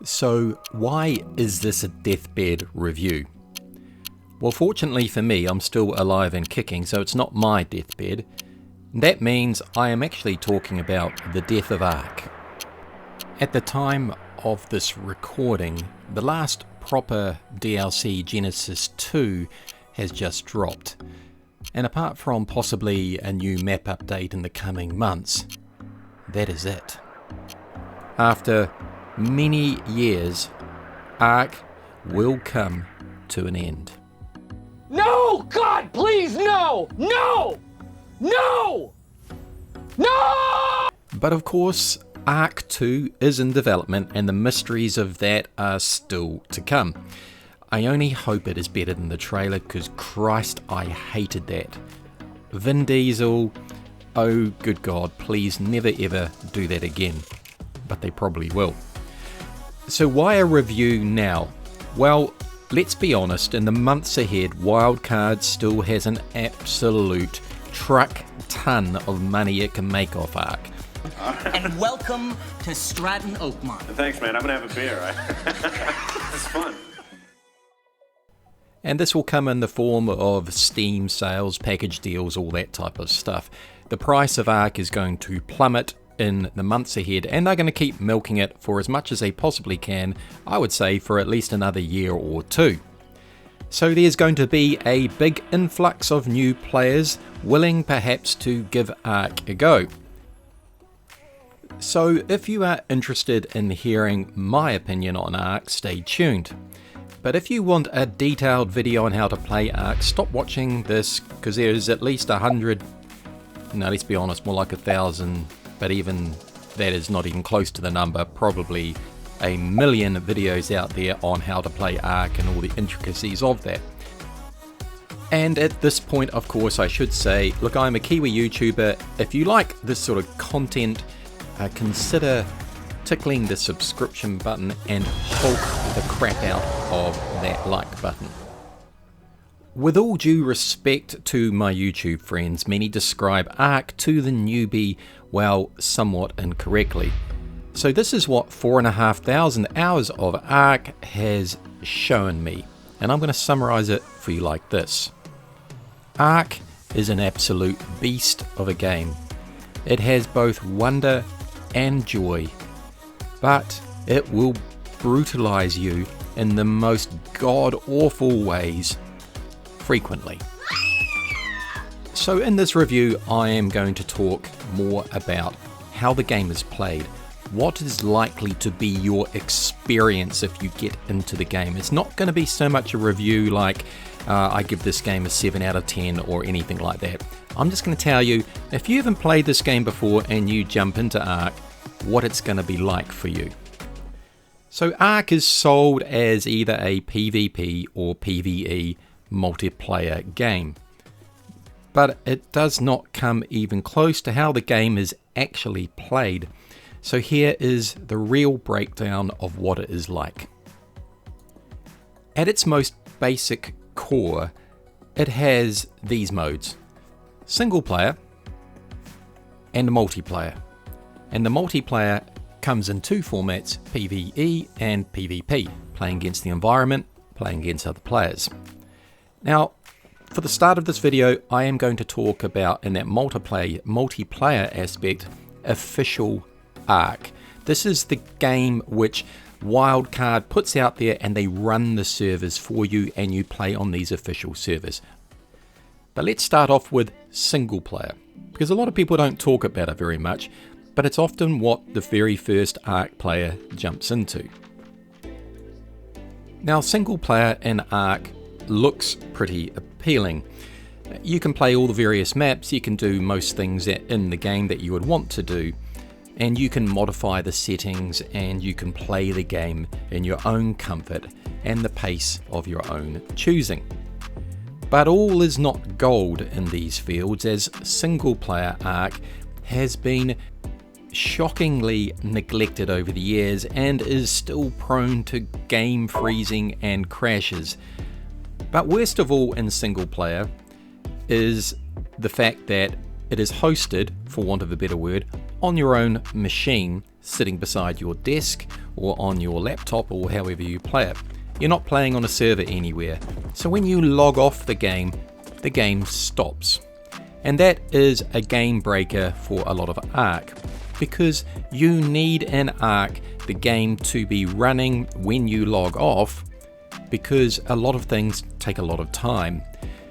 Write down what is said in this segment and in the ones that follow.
So why is this a Deathbed review? Well, fortunately for me, I'm still alive and kicking, so it's not my deathbed. That means I am actually talking about the death of Ark. At the time of this recording, the last proper DLC, Genesis 2, has just dropped. And apart from possibly a new map update in the coming months, that is it. After many years, Ark will come to an end. No! God, please, no! No! No! No! But of course, Ark 2 is in development and the mysteries of that are still to come. I only hope it is better than the trailer, because Christ, I hated that. Vin Diesel, oh good God, please never ever do that again. But they probably will. So why a review now? Well, let's be honest, in the months ahead, Wildcard still has an absolute truck ton of money it can make off Ark. And welcome to Stratton Oakmont. Thanks, man. I'm gonna have a beer. This is fun. And this will come in the form of Steam sales, package deals, all that type of stuff. The price of Ark is going to plummet in the months ahead, and they're going to keep milking it for as much as they possibly can, I would say for at least another year or two. So there's going to be a big influx of new players willing perhaps to give Ark a go. So if you are interested in hearing my opinion on Ark, stay tuned. But if you want a detailed video on how to play Ark, stop watching this, because there's at least 100, no, let's be honest, more like 1,000, but even that is not even close to the number, probably 1 million videos out there on how to play Ark and all the intricacies of that. And at this point, of course, I should say, look, I'm a Kiwi YouTuber. If you like this sort of content, consider tickling the subscription button and hulk the crap out of that like button. With all due respect to my YouTube friends, many describe Ark to the newbie, well, somewhat incorrectly. So this is what 4,500 hours of Ark has shown me, and I'm going to summarize it for you like this. Ark is an absolute beast of a game. It has both wonder and joy, but it will brutalize you in the most god-awful ways frequently. So in this review, I am going to talk more about how the game is played, what is likely to be your experience if you get into the game. It's not going to be so much a review like I give this game a 7 out of 10 or anything like that. I'm just going to tell you, if you haven't played this game before and you jump into Ark, what it's going to be like for you. So Ark is sold as either a PvP or PvE multiplayer game, but it does not come even close to how the game is actually played. So here is the real breakdown of what it is like. At its most basic core, it has these modes: single player and multiplayer. And the multiplayer comes in two formats, PvE and PvP, playing against the environment, playing against other players. Now, for the start of this video, I am going to talk about, in that multiplayer aspect, official Ark. This is the game which Wildcard puts out there, and they run the servers for you and you play on these official servers. But let's start off with single player, because a lot of people don't talk about it very much, but it's often what the very first Ark player jumps into. Now, single player in Ark looks pretty appealing. You can play all the various maps, you can do most things in the game that you would want to do, and you can modify the settings and you can play the game in your own comfort and the pace of your own choosing. But all is not gold in these fields, as single player Ark has been shockingly neglected over the years and is still prone to game freezing and crashes. But worst of all in single player is the fact that it is hosted, for want of a better word, on your own machine, sitting beside your desk or on your laptop or however you play it. You're not playing on a server anywhere. So when you log off the game stops. And that is a game breaker for a lot of Ark, because you need in Ark the game to be running when you log off, because a lot of things take a lot of time.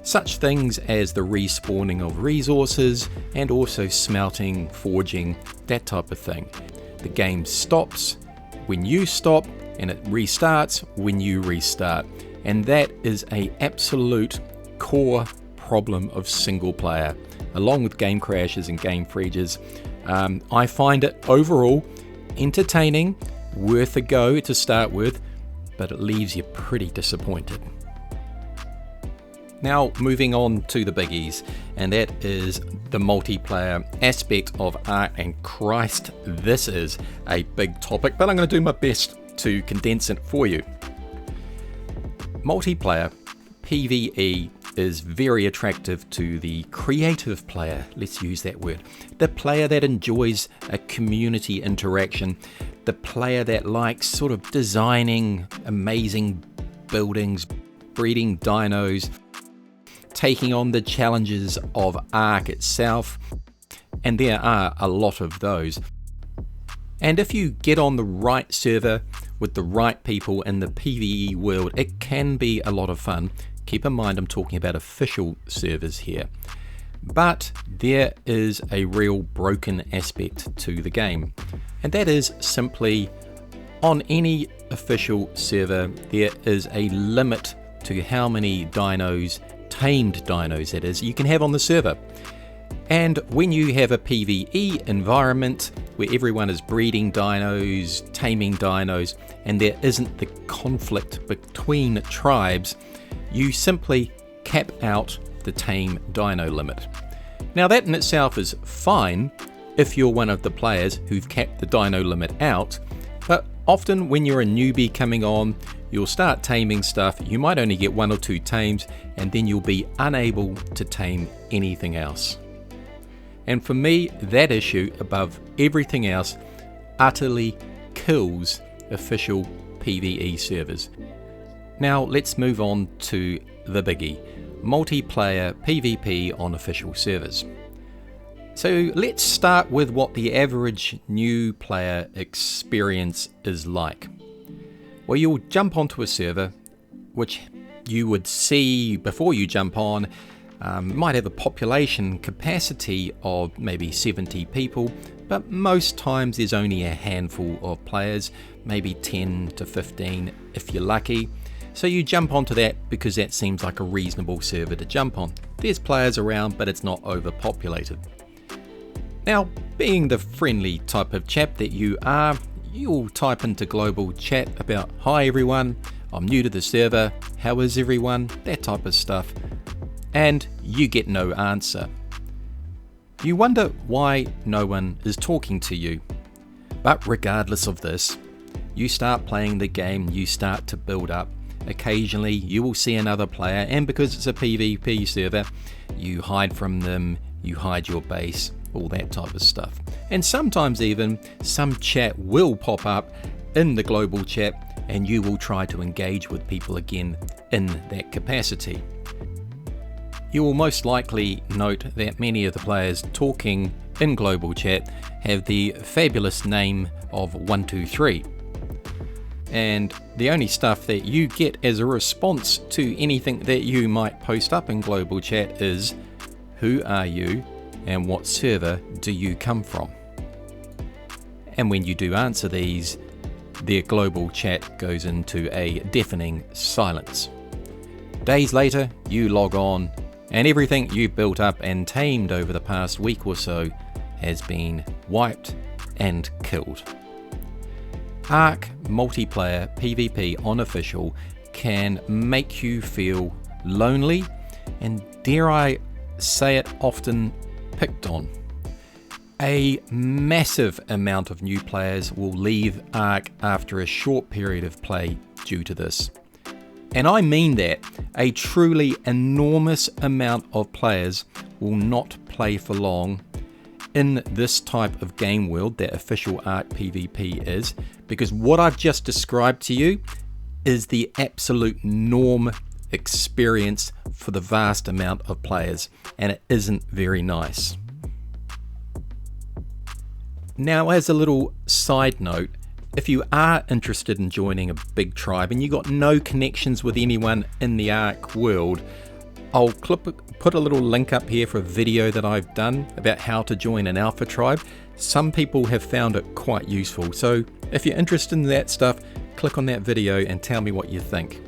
Such things as the respawning of resources and also smelting, forging, that type of thing. The game stops when you stop and it restarts when you restart. And that is an absolute core problem of single player, along with game crashes and game freezes. I find it overall entertaining, worth a go to start with, but it leaves you pretty disappointed. Now moving on to the biggies, and that is the multiplayer aspect of Ark, and Christ, this is a big topic, but I'm going to do my best to condense it for you. Multiplayer PvE is very attractive to the creative player, let's use that word. The player that enjoys a community interaction, the player that likes sort of designing amazing buildings, breeding dinos, taking on the challenges of Ark itself, and there are a lot of those. And if you get on the right server with the right people in the PvE world, it can be a lot of fun. Keep in mind I'm talking about official servers here. But there is a real broken aspect to the game, and that is simply on any official server there is a limit to how many dinos, tamed dinos that is, you can have on the server. And when you have a PvE environment where everyone is breeding dinos, taming dinos, and there isn't the conflict between tribes, you simply cap out the tame dino limit. Now that in itself is fine if you're one of the players who've capped the dino limit out, but often when you're a newbie coming on, you'll start taming stuff, you might only get 1 or 2 tames, and then you'll be unable to tame anything else. And for me, that issue above everything else utterly kills official PvE servers. Now let's move on to the biggie, multiplayer PvP on official servers. So let's start with what the average new player experience is like. Well, you'll jump onto a server, which you would see before you jump on, might have a population capacity of maybe 70 people, but most times there's only a handful of players, maybe 10 to 15 if you're lucky. So you jump onto that because that seems like a reasonable server to jump on. There's players around, but it's not overpopulated. Now, being the friendly type of chap that you are, you'll type into global chat about, "Hi everyone, I'm new to the server, how is everyone?" that type of stuff. And you get no answer. You wonder why no one is talking to you. But regardless of this, you start playing the game, you start to build up. Occasionally you will see another player, and because it's a PvP server, you hide from them, you hide your base, all that type of stuff. And sometimes even some chat will pop up in the global chat, and you will try to engage with people again in that capacity. You will most likely note that many of the players talking in global chat have the fabulous name of 123. And the only stuff that you get as a response to anything that you might post up in global chat is, "Who are you and what server do you come from?" And when you do answer these, their global chat goes into a deafening silence. Days later, you log on, and everything you built up and tamed over the past week or so has been wiped and killed. Ark multiplayer PvP on official can make you feel lonely, and dare I say it, often picked on. A massive amount of new players will leave Ark after a short period of play due to this. And I mean that. A truly enormous amount of players will not play for long, in this type of game world that official Ark PvP is, because what I've just described to you is the absolute norm experience for the vast amount of players, and it isn't very nice. Now, as a little side note, if you are interested in joining a big tribe and you got no connections with anyone in the Ark world, I'll put a little link up here for a video that I've done about how to join an alpha tribe. Some people have found it quite useful, so if you're interested in that stuff, click on that video and tell me what you think.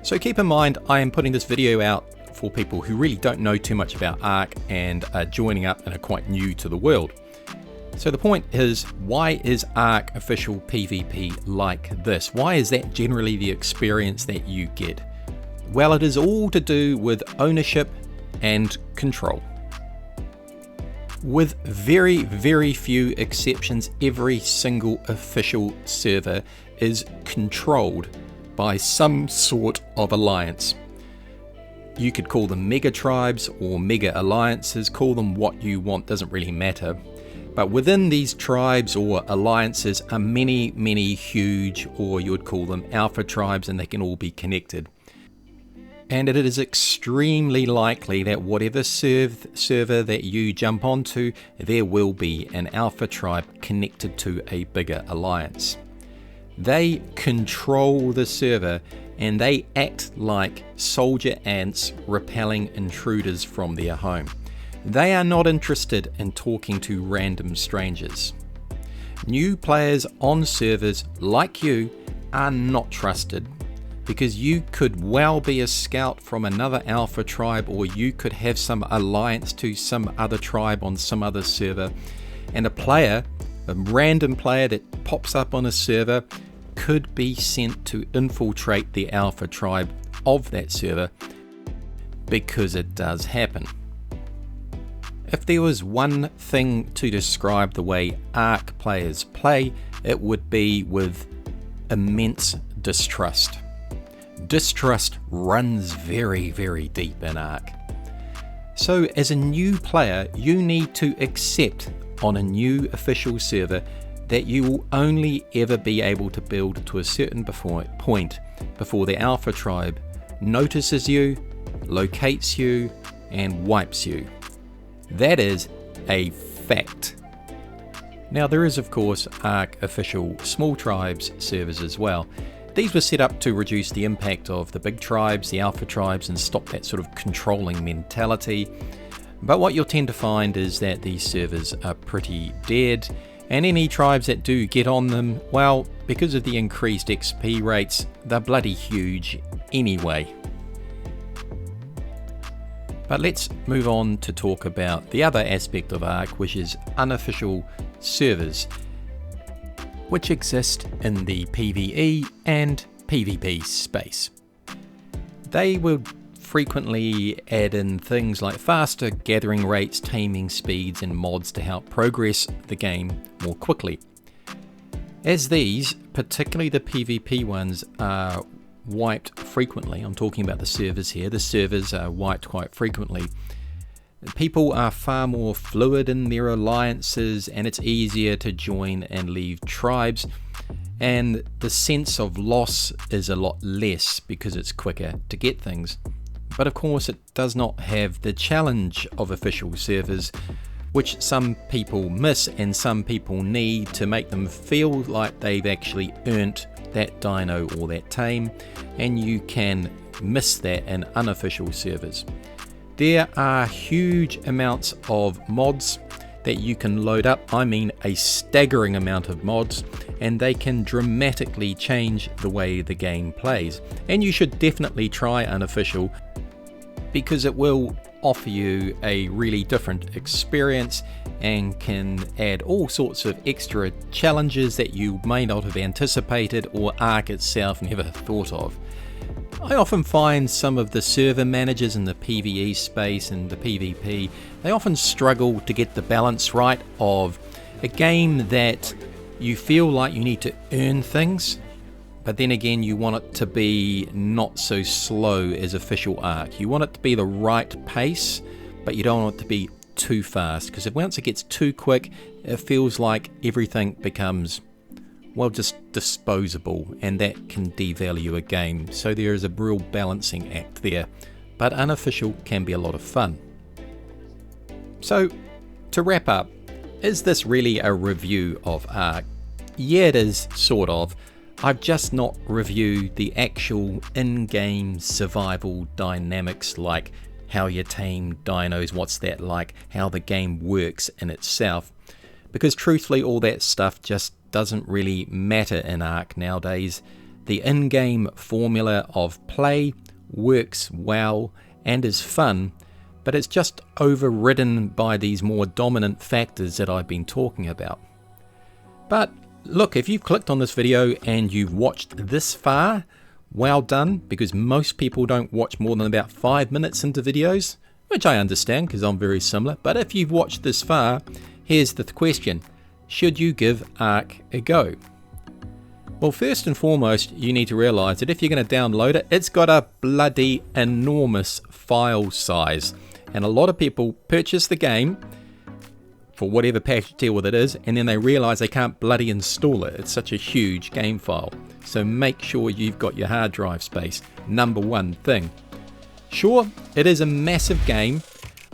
So keep in mind, I am putting this video out for people who really don't know too much about Ark and are joining up and are quite new to the world. So the point is, why is Ark official PvP like this? Why is that generally the experience that you get? Well, it is all to do with ownership and control. With very, very few exceptions, every single official server is controlled by some sort of alliance. You could call them mega tribes or mega alliances, call them what you want, doesn't really matter. But within these tribes or alliances are many, many huge, or you would call them alpha tribes, and they can all be connected. And it is extremely likely that whatever server that you jump onto, there will be an alpha tribe connected to a bigger alliance. They control the server and they act like soldier ants repelling intruders from their home. They are not interested in talking to random strangers. New players on servers like you are not trusted, because you could well be a scout from another alpha tribe, or you could have some alliance to some other tribe on some other server, and a random player that pops up on a server could be sent to infiltrate the alpha tribe of that server, because it does happen. If there was one thing to describe the way Ark players play, it would be with immense distrust. Distrust runs very, very deep in Ark. So as a new player, you need to accept on a new official server that you will only ever be able to build to a certain point before the alpha tribe notices you, locates you, and wipes you. That is a fact. Now there is of course Ark official small tribes servers as well. These were set up to reduce the impact of the big tribes, the alpha tribes, and stop that sort of controlling mentality. But what you'll tend to find is that these servers are pretty dead, and any tribes that do get on them, well, because of the increased XP rates, they're bloody huge anyway. But let's move on to talk about the other aspect of Ark, which is unofficial servers, which exist in the PvE and PvP space. They will frequently add in things like faster gathering rates, taming speeds, and mods to help progress the game more quickly. As these, particularly the PvP ones, are wiped frequently, I'm talking about the servers here, the servers are wiped quite frequently. People are far more fluid in their alliances, and it's easier to join and leave tribes, and the sense of loss is a lot less because it's quicker to get things. But of course it does not have the challenge of official servers, which some people miss and some people need to make them feel like they've actually earned that dino or that tame, and you can miss that in unofficial servers. There are huge amounts of mods that you can load up, I mean a staggering amount of mods, and they can dramatically change the way the game plays. And you should definitely try unofficial, because it will offer you a really different experience and can add all sorts of extra challenges that you may not have anticipated or Ark itself never thought of. I often find some of the server managers in the PvE space and the PvP, they often struggle to get the balance right of a game that you feel like you need to earn things, but then again you want it to be not so slow as official Ark. You want it to be the right pace, but you don't want it to be too fast, because once it gets too quick, it feels like everything becomes, well, just disposable, and that can devalue a game. So there is a real balancing act there, but Unofficial can be a lot of fun. So to wrap up, is this really a review of Ark? Yeah, it is, sort of. I've just not reviewed the actual in-game survival dynamics, like how you tame dinos, what's that like, how the game works in itself. Because truthfully, all that stuff just doesn't really matter in Ark nowadays. The in-game formula of play works well and is fun, but it's just overridden by these more dominant factors that I've been talking about. But look, if you've clicked on this video and you've watched this far, well done, because most people don't watch more than about 5 minutes into videos, which I understand because I'm very similar. But if you've watched this far, here's the question: should you give Ark a go? Well, first and foremost, you need to realize that if you're going to download it, it's got a bloody enormous file size. And a lot of people purchase the game for whatever package deal with it is, and then they realize they can't bloody install it. It's such a huge game file. So make sure you've got your hard drive space. Number one thing. Sure, it is a massive game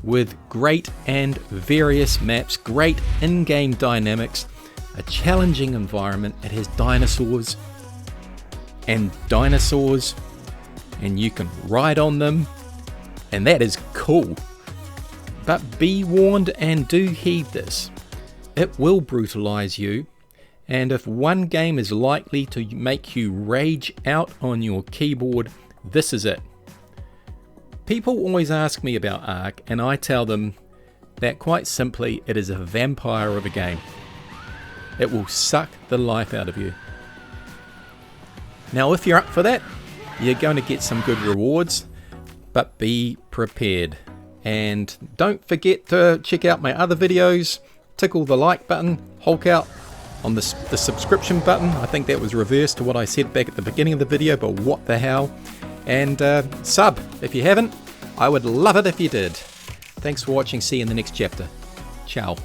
with great and various maps, great in-game dynamics, a challenging environment. It has dinosaurs, and you can ride on them, and that is cool. But be warned and do heed this. It will brutalize you, and if one game is likely to make you rage out on your keyboard, this is it. People always ask me about Ark, and I tell them that quite simply it is a vampire of a game. It will suck the life out of you. Now if you're up for that, you're going to get some good rewards, but be prepared. And don't forget to check out my other videos. Tickle the like button, Hulk out on the subscription button. I think that was reversed to what I said back at the beginning of the video, but what the hell. And sub if you haven't. I would love it if you did. Thanks for watching. See you in the next chapter. Ciao.